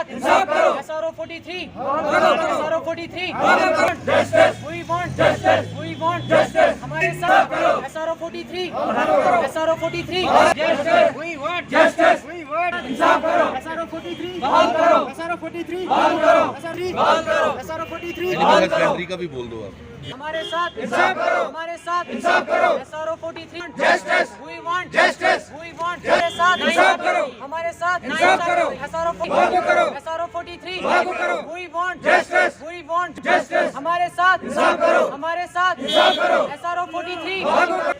साथ इंसाफ करो। SRO 43 SRO 43 We want justice We want justice हमारे साथ SRO 43 SRO 43 We want justice We want इंसाफ करो। SRO 43 बहाल करो। SRO 43 बहाल करो। SRO 43 बहाल करो। का भी बोल दो आप। हमारे साथ इंसाफ करो। हमारे साथ इंसाफ करो। SRO 43 justice We want justice We want हमारे साथ इंसाफ करो। हमारे साथ इंसाफ करो। SRO 43 We want justice We want justice हमारे साथ इंसाफ करो। हमारे साथ इंसाफ करो। SRO 43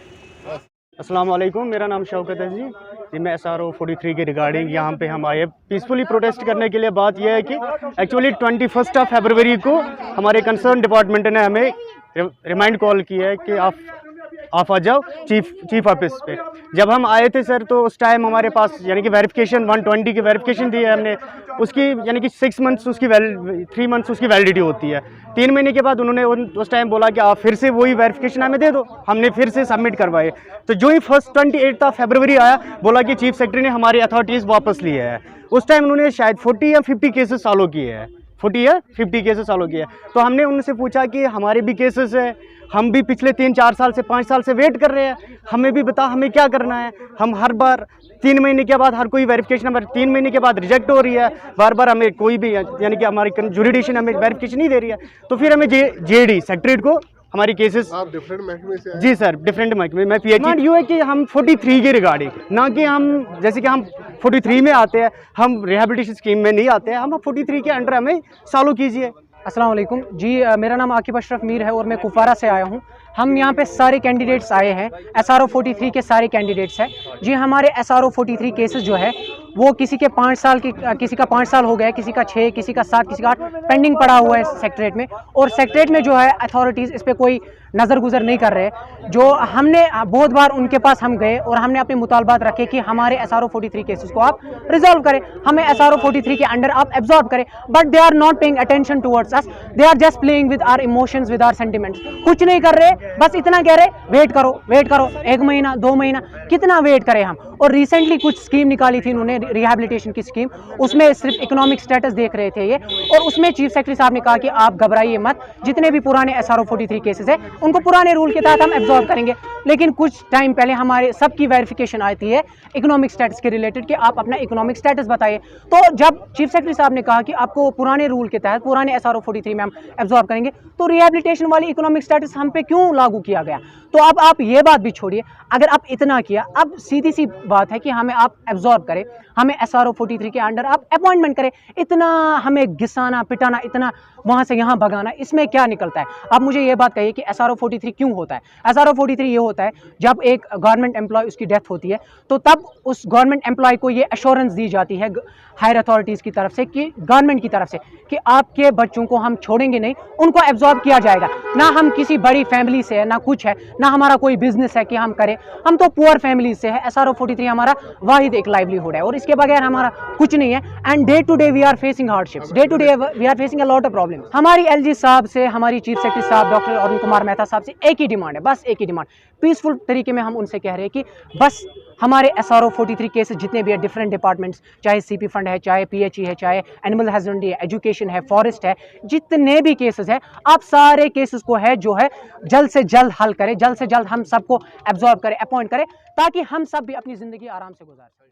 अस्सलाम वालेकुम, मेरा नाम शौकत है जी। मैं SRO 43 के रिगार्डिंग यहाँ पे हम आए पीसफुली प्रोटेस्ट करने के लिए। बात यह है कि एक्चुअली 21 फरवरी को हमारे कंसर्न डिपार्टमेंट ने हमें रिमाइंड कॉल किया है कि आप आ जाओ चीफ ऑफिस पे। जब हम आए थे सर तो उस टाइम हमारे पास यानी कि वेरिफिकेशन 120 की वेरिफिकेशन दी है हमने, उसकी यानी कि 6 मंथ्स उसकी 3 मंथ्स उसकी वैलिडिटी होती है। 3 महीने के बाद उन्होंने उस टाइम बोला कि आप फिर से वही वेरिफिकेशन हमें दे दो। हमने फिर से सबमिट करवाए। तो जो ही 28 फरवरी आया, बोला कि चीफ सेक्रेटरी ने हमारी अथॉरिटीज़ वापस ली है। उस टाइम उन्होंने शायद 40 या 50 केसेस सॉल्व किए हैं, 40 या 50 केसेस सॉल्व किए। तो हमने उनसे पूछा कि हमारे भी केसेस है, हम भी पिछले 3-4 साल से 5 साल से वेट कर रहे हैं, हमें भी बता हमें क्या करना है। हम हर बार 3 महीने के बाद हर कोई वेरिफिकेशन हमारे 3 महीने के बाद रिजेक्ट हो रही है। बार बार हमें कोई भी यानी कि हमारी जुरिडिक्शन हमें वेरिफिकेशन नहीं दे रही है। तो फिर हमें जेडी सेक्रेटरीट को हमारी केसेस। आप डिफरेंट महकमे से आए? जी सर, डिफरेंट महकमे। मैं PhD यू है कि हम 43 के रिगार्डिंग, ना कि हम जैसे कि हम 43 में आते हैं, हम रिहेबिलिटेशन स्कीम में नहीं आते हैं। हम 43 के अंडर हमें सॉल्व कीजिए। अस्सलाम वालेकुम जी, मेरा नाम आकिब अशरफ मीर है और मैं कुपवारा से आया हूँ। हम यहाँ पे सारे कैंडिडेट्स आए हैं, SRO 43 के सारे कैंडिडेट्स हैं जी। हमारे SRO 43 केसेस जो है वो किसी के 5 साल की, किसी का 5 साल हो गया है, किसी का 6, किसी का 7, किसी का 8 पेंडिंग पड़ा हुआ है सेक्रेटरेट में। और सेक्रेटरेट में जो है अथॉरिटीज़ इस पर कोई नज़र गुजर नहीं कर रहे। जो हमने बहुत बार उनके पास हम गए और हमने अपने मुतालबात रखे कि हमारे SRO 43 केसेस को आप रिजॉल्व करें, हमें SRO 43 के अंडर आप एब्जॉर्ब करें। But they are not paying attention towards us, they are just playing with our emotions, with our sentiments. कुछ नहीं कर रहे, बस इतना कह रहे वेट करो 1 महीना 2 महीना, कितना वेट करें हम। और रिसेंटली कुछ स्कीम निकाली थी उन्होंने, रिहेबिलिटेशन की स्कीम, उसमें सिर्फ इकोनॉमिक स्टेटस देख रहे थे ये। और उसमें चीफ सेक्रेटरी साहब ने कहा कि आप घबराइए मत, जितने भी पुराने SRO 43 केसेस है उनको पुराने रूल के तहत हम एब्जॉर्ब करेंगे। लेकिन कुछ टाइम पहले हमारे सबकी वेरिफिकेशन आती है इकोनॉमिक स्टेटस के रिलेटेड कि आप अपना इकोनॉमिक स्टेटस बताइए। तो जब चीफ सेक्रेटरी साहब ने कहा कि आपको पुराने रूल के तहत पुराने SRO 43 में हम एब्जॉर्ब करेंगे, तो रिहेबिलिटेशन वाली इकोनॉमिक स्टेटस हम पे क्यों लागू किया गया? तो अब आप ये बात भी छोड़िए, अगर आप इतना किया, अब सीधी सी बात है कि हमें आप एब्जॉर्ब करें, हमें SRO 43 के अंडर आप अपॉइंटमेंट करें। इतना हमें घिसाना पिटाना, इतना वहाँ से यहाँ भगाना, इसमें क्या निकलता है? आप मुझे ये बात कहिए कि SRO 43 क्यों होता है? SRO 43 ये होता है जब एक गवर्नमेंट एम्प्लॉय उसकी डेथ होती है, तो तब उस गवर्नमेंट एम्प्लॉय को ये एश्योरेंस दी जाती है हायर अथॉरिटीज़ की तरफ से, कि गवर्नमेंट की तरफ से, कि आपके बच्चों को हम छोड़ेंगे नहीं, उनको एब्जॉर्ब किया जाएगा। ना हम किसी बड़ी फैमिली से है, ना कुछ है, ना हमारा कोई बिजनेस है कि हम करें, हम तो पुअर फैमिली से है। SRO 43 हमारा वाहिद एक लाइवलीहुड है और इसके बगैर हमारा कुछ नहीं है। And day to day we are facing hardships, day to day we are facing a lot of problems. हमारी LG साहब से, हमारी चीफ सेक्रेटरी साहब डॉक्टर अरुण कुमार मेहता साहब से एक ही डिमांड है, बस एक ही डिमांड। पीसफुल तरीके में हम उनसे कह रहे हैं कि बस हमारे SRO 43 केसेस जितने भी है, डिफरेंट डिपार्टमेंट्स, चाहे CP फंड है, चाहे PHE है, चाहे एनिमल हस्बेंड्री है, एजुकेशन है, फॉरेस्ट है, जितने भी केसेस है, आप सारे केसेस को है जो है जल्द से जल्द हल करें, जल्द से जल्द हम सबको एब्जॉर्ब करें, अपॉइंट करें, ताकि हम सब भी अपनी ज़िंदगी आराम से गुजार सकें।